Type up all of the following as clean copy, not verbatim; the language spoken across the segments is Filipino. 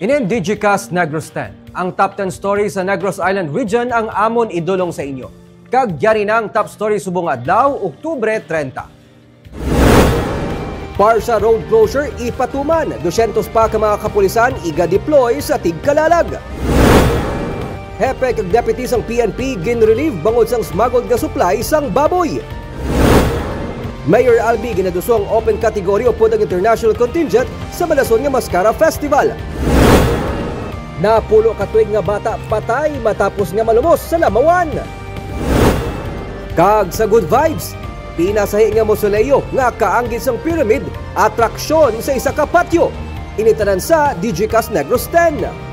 Inin Digicast Negros 10. Ang top 10 stories sa Negros Island region ang amon idulong sa inyo. Kagyari ng top story subong adlaw, Oktubre 30. Parsa road closure ipatuman. 200 pa ka mga kapulisan iga-deploy sa Tigkalalag. Hepe kag deputy sang PNP gin-relieve bangod sang smuggled nga supply sang baboy. Mayor Albi ginadusong open category upod ang international contingent sa Malason nga Mascara Festival. Napulo ka tuig nga bata patay matapos nga malumos sa Lamawan. Kag sa good vibes, pinasahi nga mausoleo nga kaanggid sang pyramid, atraksyon sa isa ka patio. Initanan sa Digicast Negros 10.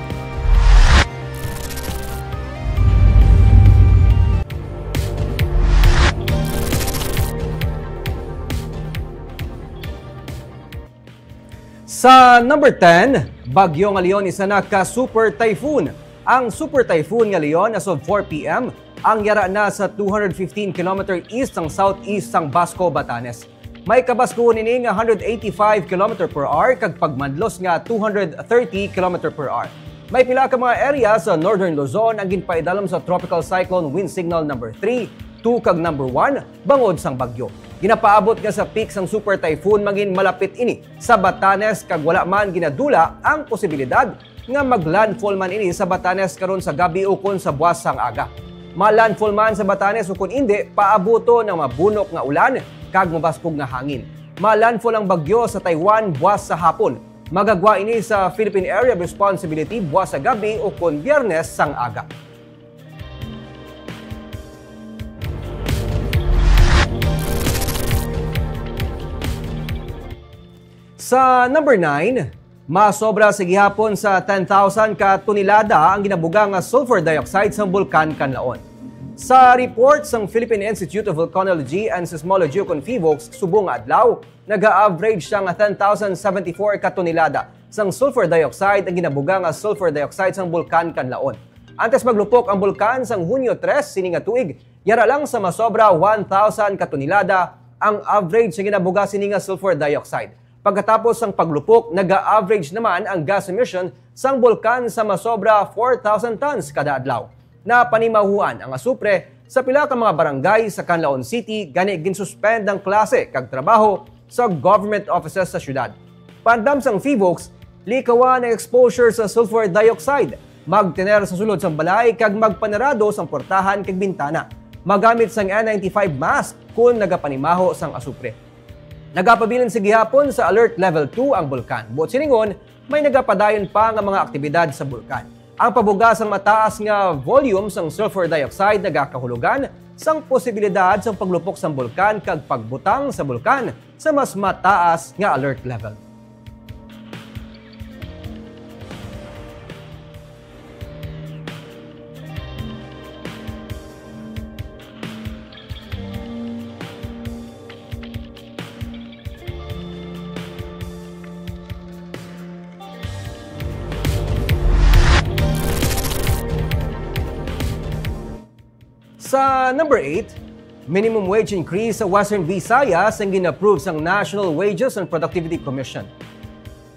Sa number 10, bagyo nga Leon isa na ka super typhoon. Ang super typhoon nga Leon as of 4 p.m. ang yara na sa 215 km east ng southeast ng Basco, Batanes. May kabasko nini nga 185 km per hour kag pagmadlos nga 230 km per hour. May pila ka mga area sa northern Luzon ang ginpaidalom sa tropical cyclone wind signal number 3, 2 kag number 1 bangod sang bagyo. Ginapaabot nga sa peak sang super typhoon maging malapit ini sa Batanes kag wala man ginadula ang posibilidad nga maglandfall man ini sa Batanes karon sa gabi ukon sa buwas sang aga. Malandfall man sa Batanes ukon indi paabuto ng mabunok nga ulan kag mabaskog nga hangin. Malandfall ang bagyo sa Taiwan buwas sa hapon. Magagwa ini sa Philippine Area of Responsibility buwas sa gabi ukon Biyernes sang aga. Sa number 9, masobra sa gihapon sa 10,000 ka tonelada ang ginabuga nga sulfur dioxide sa bulkan Kanlaon. Sa report sang Philippine Institute of Volcanology and Seismology o PHIVOLCS subong adlaw, nag-average siya nga 10,074 ka tonelada sang sulfur dioxide ang ginabuga nga sulfur dioxide sang bulkan Kanlaon. Antes maglupok ang bulkan sang Hunyo 3 sini nga tuig, yara lang sa masobra 1,000 ka tonelada ang average sa ginabuga sini nga sulfur dioxide. Pagkatapos ng paglupok, nag-average naman ang gas emission sang bulkan sa masobra 4,000 tons kada adlaw. Na panimahuan ang asupre sa pila ka mga barangay sa Canlaon City gani ginsuspend ang klase kag trabaho sa government offices sa syudad. Pandam sang PHIVOLCS, likawan ang exposure sa sulfur dioxide, magtener sa sulod sang balay kag magpanarado sang portahan kag bintana. Magamit sang N95 mask kung nagapanimaho sang asupre. Nagapabilin sa gihapon sa Alert Level 2 ang bulkan. Buot siningon, may nagapadayon pa nga mga aktibidad sa bulkan. Ang pabugas ang mataas nga volume sang sulfur dioxide nagakahulugan sang posibilidad sang paglupok sang bulkan kag pagbutang sa bulkan sa mas mataas nga alert level. Sa number 8, minimum wage increase sa Western Visayas ang gin-approve sang National Wages and Productivity Commission.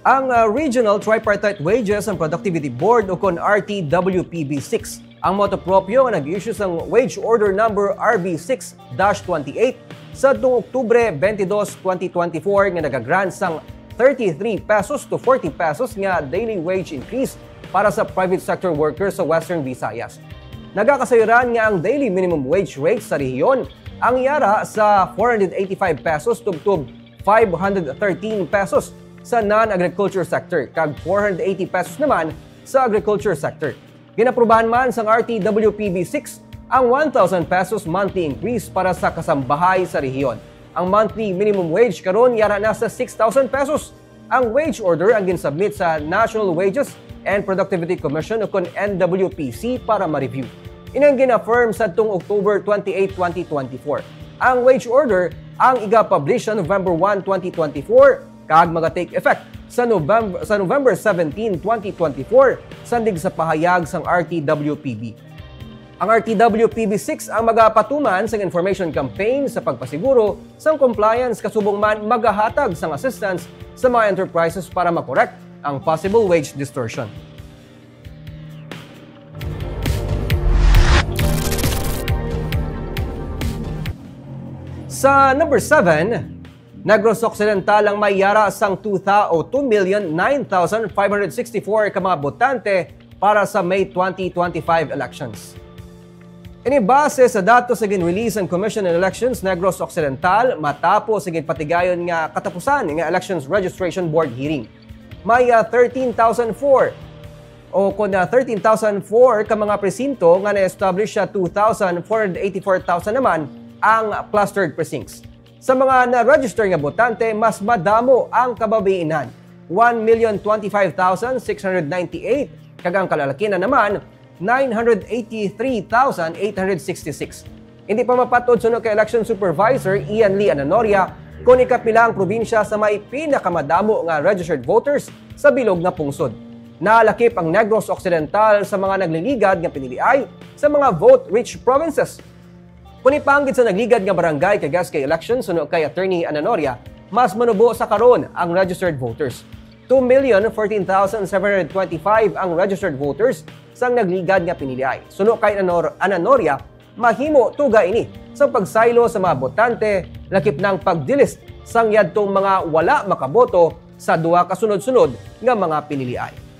Ang Regional Tripartite Wages and Productivity Board o kon RTWPB6 ang motopropyo nga nag-issue sang Wage Order Number RB6-28 sa Oktubre 22, 2024 nga nagagrant sang 33 pesos to 40 pesos nga daily wage increase para sa private sector workers sa Western Visayas. Nagakasayuran nga ang daily minimum wage rate sa rehiyon ang yara sa 485 pesos tubtub 513 pesos sa non-agriculture sector kag 480 pesos naman sa agriculture sector. Ginaprubahan man sang RTWPB6 ang 1,000 pesos monthly increase para sa kasambahay sa rehiyon. Ang monthly minimum wage karon yara na sa 6,000 pesos. Ang wage order ang ginsubmit sa National Wages and Productivity Commission o kon NWPC para ma-review. Inang gina-affirm sa tung October 28, 2024. Ang wage order ang iga-publish sa November 1, 2024 kag maga-take effect sa November 17, 2024 sandig sa pahayag sang RTWPB. Ang RTWPB6 ang magapatuman sa information campaign sa pagpasiguro sang compliance kasubong man magahatag sang assistance sa mga enterprises para makorek ang possible wage distortion. Sa number 7, Negros Occidental ang may yara sang 2,9,564 ka mga botante para sa May 2025 elections. Inibase sa datos sa ginrelease ang Commission on Elections Negros Occidental matapos sa ginpatigayon nga katapusan nga Elections Registration Board hearing. May 13,004 o kung 13,004 ka mga presinto nga na-establish sa 2,484,000 naman ang clustered precincts. Sa mga na-register nga botante, mas madamo ang kababaienan, 1,025,698, kag ang kalalaki na naman, 983,866. Hindi pa mapatod sunod kay Election Supervisor Ian Lee Ananoria kung ikapilang probinsya sa may pinakamadamo nga registered voters sa bilog nga pungsod. Naalakip ang Negros Occidental sa mga nagliligad nga piniliay sa mga vote-rich provinces. Kung ipanggit sa nagligad nga barangay kay Gascay election sunod kay Attorney Ananoria, mas manubo sa karon ang registered voters. 2,014,725 ang registered voters sang nagligad nga piniliay. Sunod kay Ananoria, mahimo tuga ini sa pagsaylo sa mga botante, lakip ng pagdilist sang yadtong mga wala makaboto sa duha kasunod-sunod nga mga piniliay.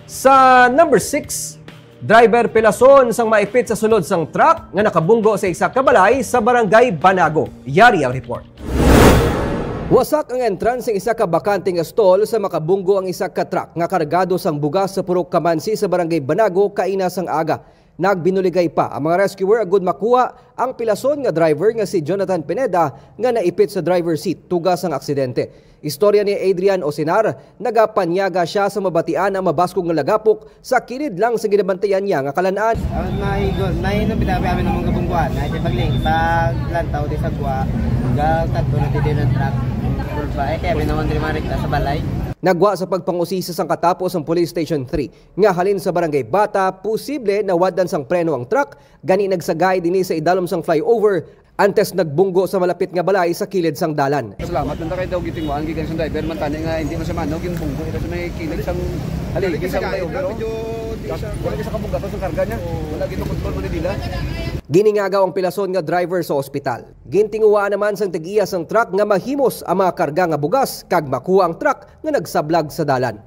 Sa number 6, driver pilason sang maipit sa sulod sang truck nga nakabunggo sa isa ka balay sa barangay Banago. Yari ang report. Wasak ang entrance ng isa ka bakanting stall sa makabunggo ang isa ka truck nga kargado sang bugas sa Purok Kamansi sa barangay Banago kaina sang aga. Nagbinuligay pa ang mga rescuer agud makuha ang pilason nga driver nga si Jonathan Pineda nga naipit sa driver seat tugas ang aksidente. Istorya ni Adrian Osinar, nagapanyaga siya sa mabatian ang mabaskong nga lagapok sa kilid lang sa ginabantayan niya nga kalanaan. May bitabi amin ng mga kabungguan, na iti pagling, paglantaw di sa gwa, tatlo na titi ng truck. Kaya binawan din marikta sa balay. Nagwa sa pagpangusisa sang katapos ang Police Station 3 nga halin sa barangay Bata, posible na wadan sang preno ang truck, gani nagsagay dinhi sa idalom sang flyover antes nagbunggo sa malapit nga balay sa kilid sang dalan. Salamat nanda kay daw gitingwan gikan sang driver man tani nga hindi man siya manog yung bunggo ito sa may kilid sang haligi sang flyover. Wala sa kabungga sa karga niya. Wala gito kontrol man nila. Giningagaw ang pilason nga driver sa ospital. Gintinguwaan naman sang tag-iya sang truck nga mahimos ang mga karga nga bugas kag makuha ang truck nga nagsablag sa dalan.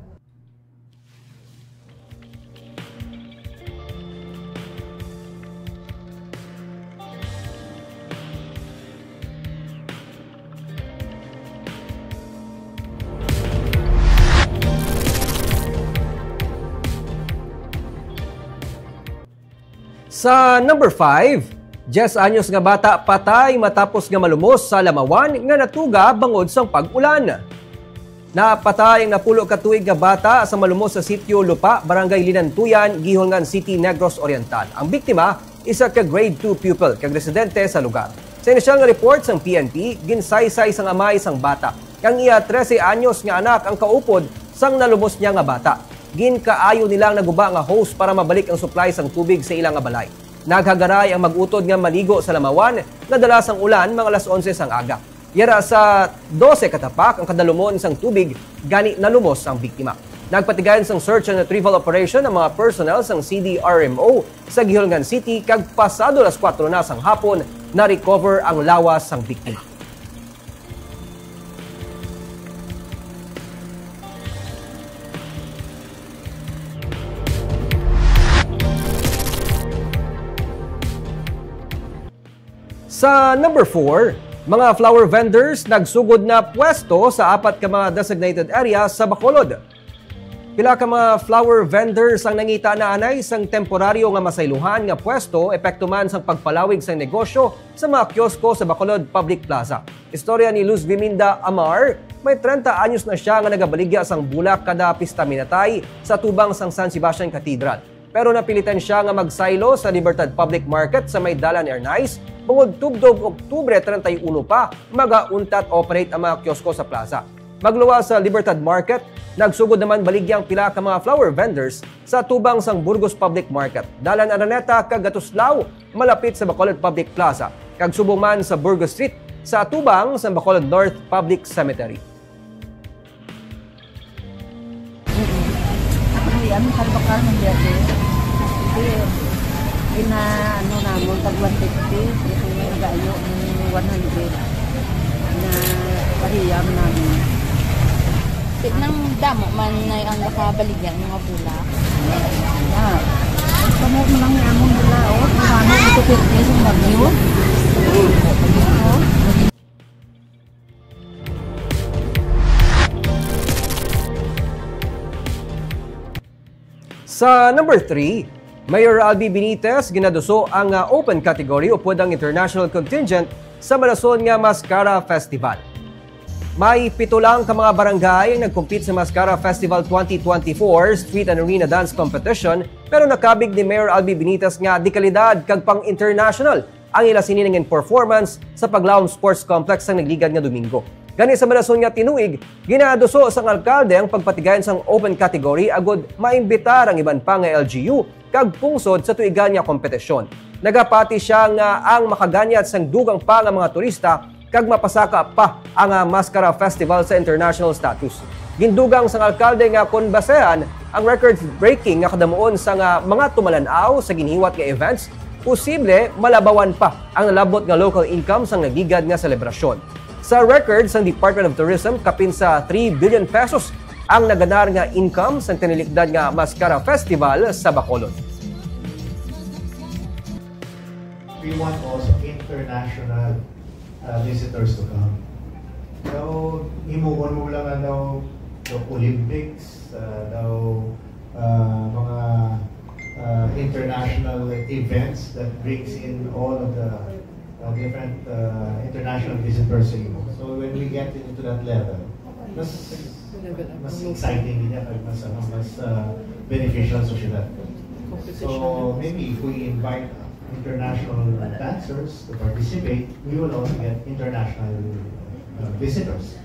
Sa number 5, 10 anyos nga bata patay matapos nga malumos sa Lamawan nga natuga bangod sang pag-ulan. Napatay ang napulo ka tuig nga bata sa malumos sa sitio Lupa, Barangay Linantuyan, Gihongan City, Negros Oriental. Ang biktima, isa ka grade 2 pupil kag residente sa lugar. Sa inisyal nga report sang PNP, ginsaysay sang amay sang bata. Kang iya 13 anyos nga anak ang kaupod sang nalumos niya nga bata. Ginkaayo nilang naguba nga hose para mabalik ang supply sang tubig sa ilang nga balay. Naghagaray ang mag-utod nga maligo sa Lamawan na dalas ang ulan mga alas 11 sang aga. Yara sa 12 katapak ang kadalumon sang tubig, gani nalumos ang biktima. Nagpatigayon sang search and retrieval operation ang mga personnel sang CDRMO sa Gihongan City kag pasado alas 4 na sang hapon na recover ang lawas sang biktima. Sa number 4, mga flower vendors nagsugod na pwesto sa apat ka mga designated area sa Bacolod. Pila ka mga flower vendors ang nangita na anay sang temporaryo nga masayluhan nga pwesto epekto man sang pagpalawig sang negosyo sa mga kiosko sa Bacolod Public Plaza. Istorya ni Luz Viminda Amar, may 30 anyos na siya nga nagabaligya sang bulak kada pista minatay sa tubang sang San Sebastian Cathedral. Pero napilitan siya nga magsaylo sa Libertad Public Market sa may Dalan Ernais, bungod tubdob Oktubre 31 pa, magauntat operate ang mga kiosko sa plaza. Magluwa sa Libertad Market, nagsugod naman baligyang pila ka mga flower vendors sa tubang sang Burgos Public Market, Dalan Araneta kag Gatuslao, malapit sa Bacolod Public Plaza. kag subong man sa Burgos Street sa atubang sa Bacolod North Public Cemetery. Ano sa bakal ng biyahe? Ano namon tag 150, ito nag-ayo ng 100 na pariyam namin. Nang damo man na ang nakabaligyan mga bula. Kamu lang ni among bula o, ano ito fitness ng bagyo? Sa number 3, Mayor Albi Benitez ginaduso ang open category o pwedang international contingent sa Malason nga Mascara Festival. May 7 lang ka mga barangay ang nag-compete sa Mascara Festival 2024 Street and Arena Dance Competition, pero nakabig ni Mayor Albi Benitez nga di kalidad kag pang international ang ila sininingin performance sa Paglaom Sports Complex sa nagligad nga Domingo. Gani sa Malason nga tinuig, ginaduso sang alkalde ang pagpatigayon sang open category agud maimbitar ang iban pa nga LGU kag pungsod sa tuigan nga kompetisyon. Nagapati siya nga ang makaganyat sang dugang pa nga mga turista kag mapasaka pa ang Mascara Festival sa international status. Gindugang sang alkalde nga kon basehan ang record-breaking nga kadamuon sa mga tumalanaw sa ginhiwat nga events, posible malabawan pa ang nalabot nga local income sang nagigad nga selebrasyon. Sa records ng Department of Tourism, kapin sa 3 billion pesos ang naganar nga income sa tinilikdan nga Mascara Festival sa Bacolod. We want also international visitors to come. So, imuon mo lang daw Olympics, daw mga international events that brings in all of the different international visitors sa Imo. So when we get into that level, mas exciting din yan, mas beneficial sa syudad. So maybe if we invite international dancers to participate, we will also get international visitors.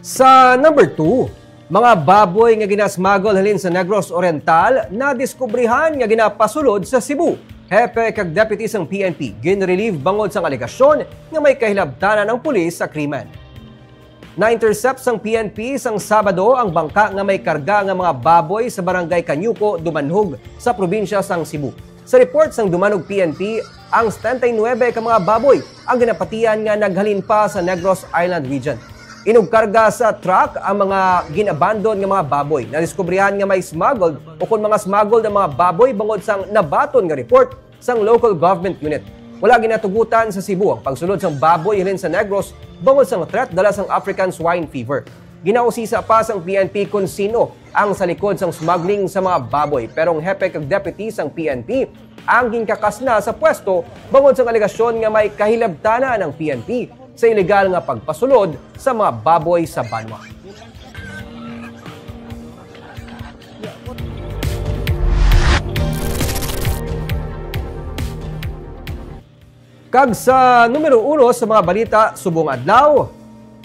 Sa number 2, mga baboy nga ginasmagol halin sa Negros Oriental na diskubrihan nga ginapasulod sa Cebu. Hepe kag deputy sang PNP ginrelieve bangod sang alegasyon nga may kahilabtanan ang pulis sa krimen. Na-intercept sang PNP sang Sabado ang bangka nga may karga nga mga baboy sa barangay Kanyuko, Dumanhog sa probinsya sang Cebu. Sa report sang Dumanog PNP, ang 79 ka mga baboy ang ginapatian nga naghalin pa sa Negros Island region. Inugkarga sa truck ang mga ginabandon nga mga baboy. Nadiskubrihan nga may smuggled o kung mga smuggled na mga baboy bangod sang nabaton nga report sang local government unit. Wala ginatugutan sa Cebu ang pagsulod sang baboy halin sa Negros bangod sang threat dala sang African swine fever. Ginausisa pa sang PNP kung sino ang sa likod sang smuggling sa mga baboy, pero ang hepe kag deputy sang PNP ang ginkakas na sa pwesto bangod sang alegasyon nga may kahilabtanan ng PNP sa ilegal nga pagpasulod sa mga baboy sa banwa. Kag sa numero 1 sa mga balita subong adlaw,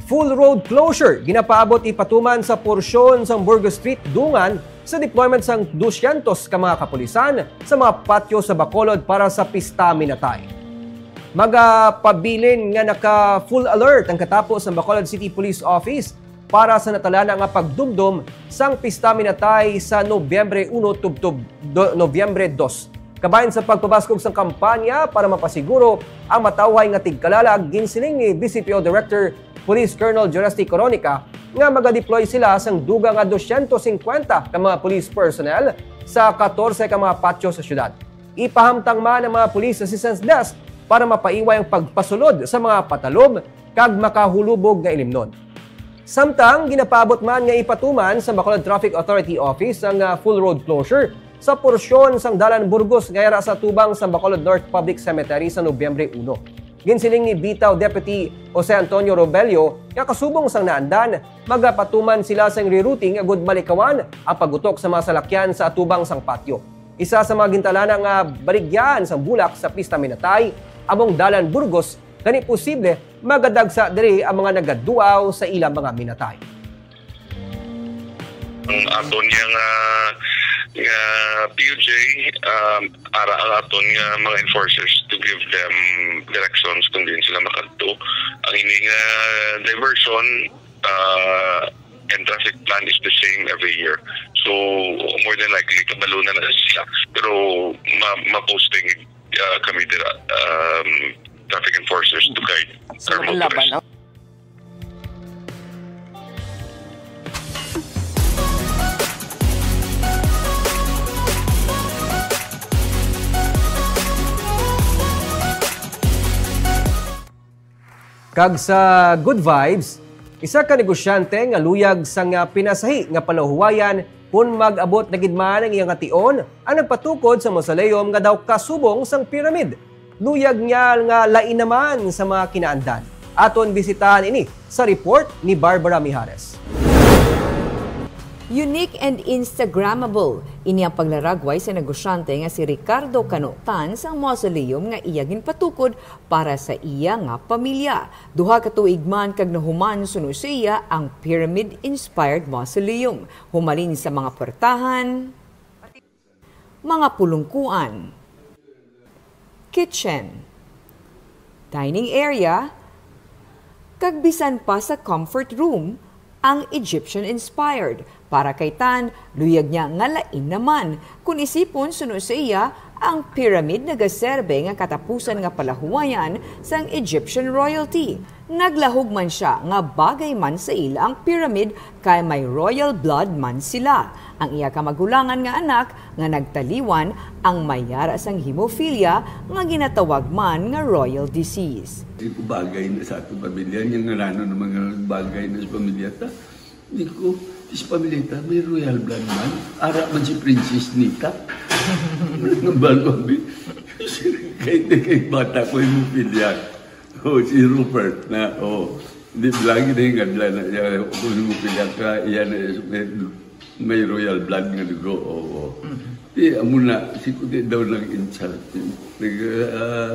full road closure ginapaabot ipatuman sa porsyon sa Burgos Street Dungan sa deployment sang 200 ka mga kapulisan sa mga patio sa Bacolod para sa Pista Minatay. Magapabilin nga naka-full alert ang katapos ng Bacolod City Police Office para sa natalana nga pagdumdum sang Pista Minatay sa Nobyembre 1 tubtob Nobyembre 2. Kabayan sa pagpabaskog sang kampanya para mapasiguro ang matawhay nga tigkalalag, ginsiling ni BCPO Director Police Colonel Joresti Coronica nga maga-deploy sila sang duga nga 250 ka mga police personnel sa 14 ka mga patio sa syudad. Ipahamtang man ang mga police assistance desk para mapaiway ang pagpasulod sa mga patalob kag makahulubog nga ilimnon. Samtang ginapabot man nga ipatuman sa Bacolod Traffic Authority Office ang full road closure sa porsyon sang Dalan Burgos ngayara sa tubang sa Bacolod North Public Cemetery sa Nobyembre 1. Ginsiling ni Bitaw Deputy Jose Antonio Robelio nga kasubong sang naandan, magapatuman sila sang rerouting agud malikawan ang pagutok sa mga salakyan sa atubang sang patio. Isa sa mga gintalana nga baligyan sang bulak sa Pista Minatay among Dalan Burgos, gani posible magadagsa diri ang mga nagaduaw sa ilang mga minatay. ang aton yang PUJ ara ang aton nga mga enforcers to give them directions kung din sila makadto. Ang ining diversion and traffic plan is the same every year. So more than likely kabalo na sila. Pero ma-posting kami dira traffic enforcers to guide our motorists. Kag sa good vibes, isa ka negosyante nga luyag sa nga pinasahi nga palahuwayan kung mag-abot na gidman ang iyang ation ang nagpatukod sa mausoleum nga daw kasubong sang pyramid. Luyag niya nga lain naman sa mga kinaandan. Aton bisitahan ini sa report ni Barbara Mijares. Unique and Instagrammable. Ini ang paglaragway sa negosyante nga si Ricardo Canotan sa mausoleum nga iya ginpatukod para sa iya nga pamilya. Duha ka tuig man kag nahuman suno sa iya ang pyramid-inspired mausoleum. Humalin sa mga portahan, mga pulungkuan, kitchen, dining area, kag bisan pa sa comfort room ang Egyptian-inspired. Para kay Tan, luyag niya nga lain naman kung isipon suno sa iya ang pyramid nagaserbe nga katapusan nga palahuwayan sang Egyptian royalty. Naglahog man siya nga bagay man sa ila ang pyramid kay may royal blood man sila. Ang iya kamagulangan nga anak nga nagtaliwan ang mayara sang hemophilia nga ginatawag man nga royal disease. Bagay na sa atong pamilya, yung ngarano ng mga bagay na sa pamilya ta. Hindi ko, sa pamilya ta, may royal blood man. Ara man si Princess Nika. Nambalo kami. Kahit bata ko yung pamilya. Si Rupert na, hindi lagi na yung gadla na kung yung pamilya ka, yan may royal blood nga dugo. Di, amo na, si Kuti daw nag-insult.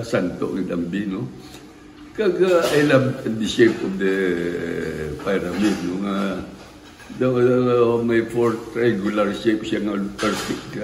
Santo ng dambi, no? Kag I love the shape of the pyramid, no? May four triangular shape siya ng perfect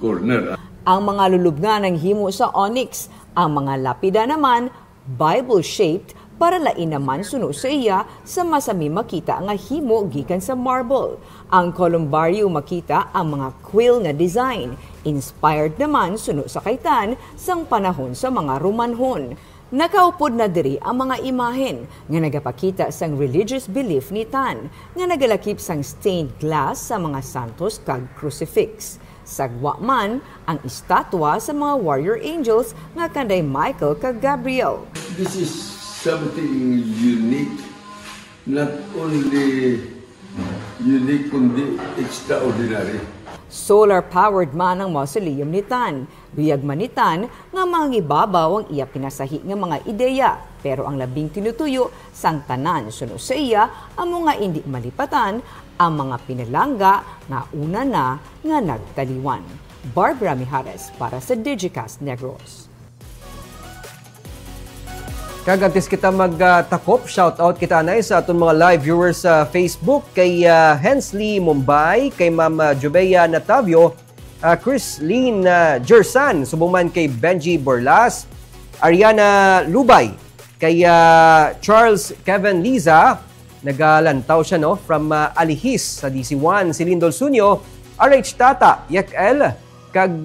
corner. Ang mga lulubngan ng himo sa onyx, ang mga lapida naman Bible-shaped para lain naman suno sa iya sa masami makita nga himo gikan sa marble. Ang columbario makita ang mga quill nga design, inspired naman suno sa kaitan sang panahon sa mga Romanhon. Nakaupod na diri ang mga imahen nga nagapakita sang religious belief ni Tan nga nagalakip sang stained glass sa mga santos kag crucifix. Sagwa man ang estatwa sa mga warrior angels nga kanday Michael kag Gabriel. This is something unique, not only unique kundi extraordinary. Solar-powered man ang mausoleum ni Tan. Biyag man ni Tan nga mangibabaw ang iya pinasahi nga mga ideya. Pero ang labing tinutuyo sang tanan suno sa iya ang mga hindi malipatan ang mga pinalangga nga una na nga nagtaliwan. Barbara Mijares para sa Digicast Negros. Kagantis kita magtakop, shoutout kita na sa atong mga live viewers sa Facebook, kay Hensley Mumbai, kay Ma'am Jubea Natavio, Chris Lynn Jersan, subong man kay Benji Borlas, Ariana Lubay, kay Charles Kevin Liza, nagalantaw siya no, from Alihis sa DC1, si Lindol Sunyo, RH Tata, Yekel, kag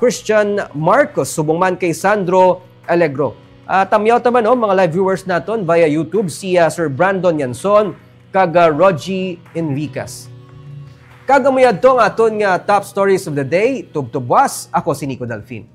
Christian Marcos, subong man kay Sandro Alegro. Tamyaw taman mga live viewers naton via YouTube, si Sir Brandon Yanson, kag Rogie Enriquez. Kagamuyad to ang aton nga top stories of the day. Tugtubwas, ako si Nico Dalfin.